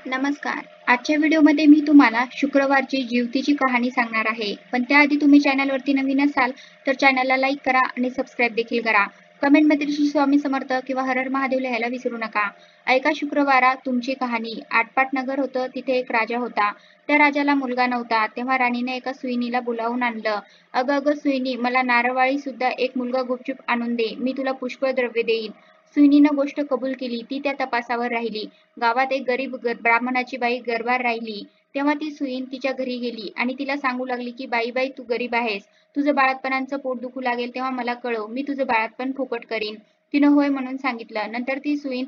नमस्कार. आजच्या व्हिडिओमध्ये मी तुम्हाला शुक्रवारची जीवतीची कहाणी सांगणार आहे. पण त्याआधी तुम्ही चॅनलवरती नवीन असाल तर चॅनलला लाईक करा आणि सबस्क्राईब देखील करा. कमेंटमध्ये श्री स्वामी समर्थ किंवा हर हर महादेव लिहायला विसरू नका. ऐका शुक्रवारा तुमची कहाणी. आटपाट नगर होतं. तिथे एक राजा होता. त्या राजाला मुलगा नव्हता. तेव्हा राणीने एका सुईणीला बोलावून आणलं. "अगं अगं सुईणी, मला नारळवाळी सुद्धा एक मुलगा गुपचूप आणून दे. मी तुला पुष्कळ द्रव्य देईन." सुईणीनं गोष्ट कबूल केली. ती त्या तपासावर राहिली. गावात एक गरीब ब्राह्मणाची बाई गर्भार राहिली. तेव्हा ती सुईण तिच्या घरी गेली आणि तिला सांगू लागली की "बाई बाई, तू गरीब आहेस. तुझं बाळंतपणाचं पोट दुखू लागेल तेव्हा मला कळव. मी तुझं बाळंतपण फुकट करीन." तिनं होय म्हणून सांगितलं. नंतर ती सुईण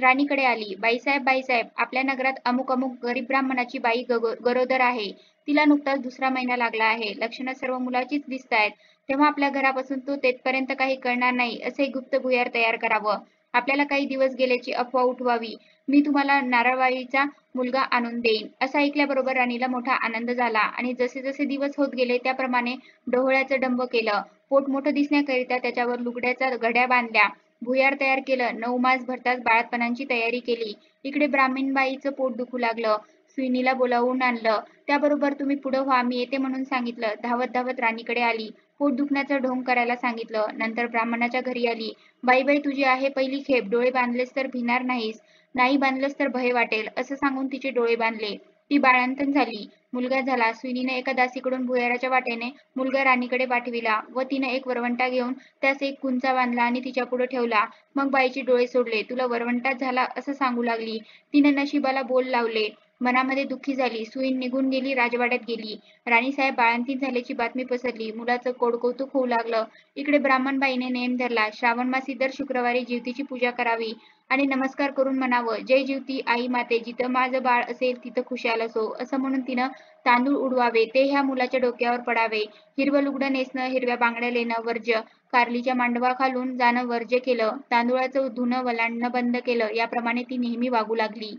राणीकडे आली. "बाईसाहेब, बाईसाहेब, आपल्या नगरात अमुक अमुक गरीब ब्राह्मणाची बाई गरोदर आहे. तिला नुकताच दुसरा महिना लागला आहे. लक्षणं सर्व मुलाचीच दिसतायत. तेव्हा आपल्या घरापासून तो तेथपर्यंत काही कळणार नाही असे एक गुप्त भुयार तयार करावं. आपल्याला काही दिवस गेल्याची अफवा उठवावी. मी तुम्हाला नारळवाळीचा मुलगा आणून देईन." असं ऐकल्याबरोबर राणीला मोठा आनंद झाला आणि जसे जसे दिवस होत गेले त्याप्रमाणे डोहळ्याचं डंब केलं. पोट मोठं दिसण्याकरिता त्याच्यावर लुगड्याच्या घड्या बांधल्या. भुयार तयार केलं. 9 मास भरताच बाळंतपणाची तयारी केली. इकडे ब्राह्मणबाईचं पोट दुखू लागलं. सुईणीला बोलावून आणलं. त्याबरोबर "तुम्ही पुढं व्हा, मी येते" म्हणून सांगितलं. धावत धावत राणीकडे आली. पोट दुखण्याचं ढोंग करायला सांगितलं. नंतर ब्राह्मणाच्या घरी आली. "बाई बाई, तुझी आहे पहिली खेप. डोळे बांधलेस तर भिणार नाहीस. नाही बांधलंस तर भय वाटेल." असं सांगून तिचे डोळे बांधले. ती बाळंतण झाली. मुलगा झाला. सुईणीने एका दासीकडून भुयाराच्या वाटेने मुलगा राणीकडे पाठविला व तिने एक वरवंटा घेऊन त्यास एक कुंचा बांधला आणि तिच्यापुढे ठेवला. मग बाईचे डोळे सोडले. "तुला वरवंटाच झाला" असं सांगू लागली. तिने नशिबाला बोल लावले. मनामध्ये दुःखी झाली. सुईण निघून गेली. राजवाड्यात गेली. "राणीसाहेब, बाळंतीण झाल्याची बातमी पसरली. मुलाचं कौतुक होऊ लागलं." इकडे ब्राह्मणबाईने नेम धरला. श्रावण मासी दर शुक्रवारी जीवतीची पूजा करावी आणि नमस्कार करून म्हणावं, "जय जीवती आई माते, जिथं माझं बाळ असेल तिथं खुशाल असो." असं म्हणून तिनं तांदूळ उडवावे. ते ह्या मुलाच्या डोक्यावर पडावे. हिरवं लुगडं नेसणं, हिरव्या बांगड्या लेणं वर्ज्य. कारलीच्या मांडवाखालून जाणं वर्ज्य केलं. तांदूळाचं धुणं वलांडणं बंद केलं. याप्रमाणे ती नेहमी वागू लागली.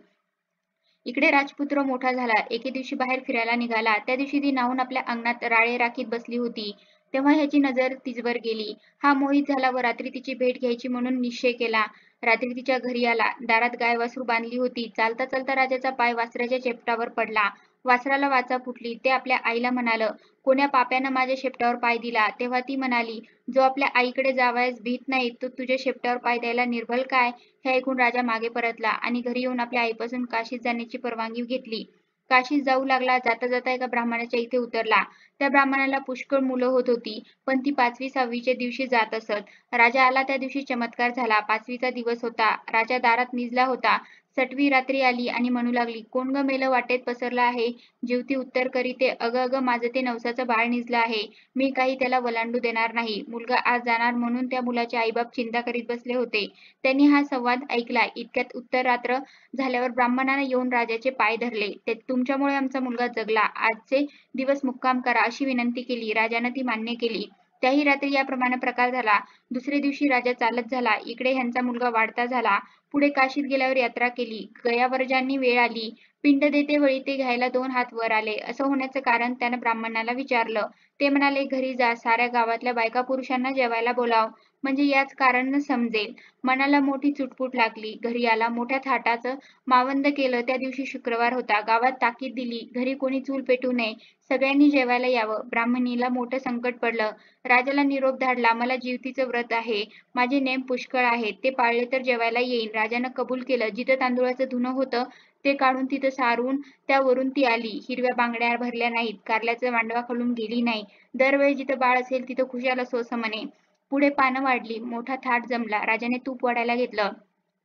इकडे राजपुत्र मोठा झाला. एके दिवशी बाहेर फिरायला निघाला. त्या दिवशी ती न्हाऊन आपल्या अंगणात राळे राखीत बसली होती. तेव्हा ह्याची नजर तिच्यावर गेली. हा मोहित झाला व रात्री तिची भेट घ्यायची म्हणून निश्चय केला. रात्री तिच्या घरी आला. दारात गाय-वासरू बांधली होती. चालता चालता राजाचा पाय वासराच्या शेपटावर पडला. वासराला वाचा फुटली. ते आपल्या आईला म्हणालं, "कोण्या पाप्यानं माझ्या शेपटावर पाय दिला?" तेव्हा ती म्हणाली, "जो आपल्या आईकडे जावयास भीत नाही तो तुझ्या शेपटावर पाय द्यायला निर्भल काय?" हे ऐकून राजा मागे परतला आणि घरी येऊन आपल्या आईपासून काशीत जाण्याची परवानगी घेतली. काशीत जाऊ लागला. जाता जाता एका ब्राह्मणाच्या इथे उतरला. त्या ब्राह्मणाला पुष्कळ मुलं होत होती, पण ती 5वी-6वीच्या दिवशी जात असत. राजा आला त्या दिवशी चमत्कार झाला. 5वीचा दिवस होता. राजा दारात निजला होता. 6वी रात्री आली आणि म्हणू लागली, "कोण गं मेलं वाटेत पसरलं आहे?" जीवती उत्तर करीते, "अगं अगं, माझं ते नवसाचं बाळ निजलं आहे. मी काही त्याला वलांडू देणार नाही. मुलगा आज जाणार म्हणून त्या मुलाचे आईबाप चिंता करीत बसले होते." त्यांनी हा संवाद ऐकला. इतक्यात उत्तर रात्र झाल्यावर ब्राह्मणाने येऊन राजाचे पाय धरले. "तुमच्यामुळे आमचा मुलगा जगला. आजचे दिवस मुक्काम करा" अशी विनंती केली. राजाने ती मान्य केली. त्याही रात्री याप्रमाणे प्रकार झाला. दुसरे दिवशी राजा चालत झाला. इकडे ह्यांचा मुलगा वाढता झाला. पुढे काशीत गेल्यावर यात्रा केली. गयावर्जांनी वेळ आली. पिंड देते वेळी ते घ्यायला 2 हात वर आले. असं होण्याचं कारण त्यानं ब्राह्मणाला विचारलं. ते म्हणाले, "घरी जा. साऱ्या गावातल्या बायका पुरुषांना जेवायला बोलाव. म्हणजे याच कारण समजेल." मनाला मोठी चुटपूट लागली. घरी आला. मोठ्या थाटाचं मावंद केलं. त्या दिवशी शुक्रवार होता. गावात ताकीद दिली. घरी कोणी चूल पेटू नये. सगळ्यांनी जेवायला यावं. ब्राह्मणीला मोठं संकट पडलं. राजाला निरोप धाडला, "मला जीवतीचं व्रत आहे. माझे नेम पुष्कळ आहेत. ते पाळले तर जेवायला येईन." राजानं कबूल केलं. जिथं तांदूळाचं धुणं होतं ते काढून तिथं सारून त्यावरून ती आली. हिरव्या बांगड्या भरल्या नाहीत. कारल्याचं मांडवा खालून गेली नाही. दरवेळी जिथं बाळ असेल तिथं खुशाल असो असं म्हणे. पुढे पानं वाढली. मोठा थाट जमला. राजाने तूप वाढायला घेतलं.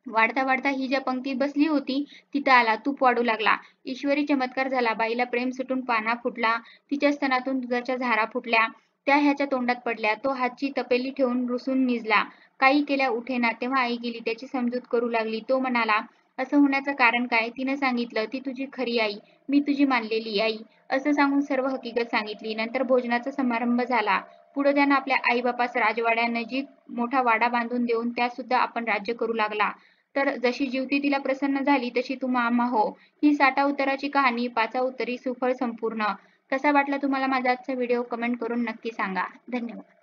वाढता वाढता ही ज्या पंक्तीत बसली होती तिथं आला. तूप वाढू लागला. ईश्वरी चमत्कार झाला. बाईला प्रेम सुटून पाना फुटला. तिच्या स्तनातून दुधाच्या धारा फुटल्या. त्या ह्याच्या तोंडात पडल्या. तो हातची तपेली ठेवून रुसून निजला. काही केल्या उठेना. तेव्हा आई गेली. त्याची समजूत करू लागली. तो म्हणाला, "असं होण्याचं कारण काय?" तिनं सांगितलं, "ती तुझी खरी आई. मी तुझी मानलेली आई." असं सांगून सर्व हकीकत सांगितली. नंतर भोजनाचा समारंभ झाला. पुढे त्यानं आपल्या आईबापास राजवाड्यानजीक मोठा वाडा बांधून देऊन त्यात सुद्धा आपण राज्य करू लागला. तर जशी जीवती तिला प्रसन्न झाली तशी तू मामा हो. ही 60 उत्तराची कहाणी 5 उत्तरी सुफळ संपूर्ण. कसा वाटला तुम्हाला माझा आजचा व्हिडिओ कमेंट करून नक्की सांगा. धन्यवाद.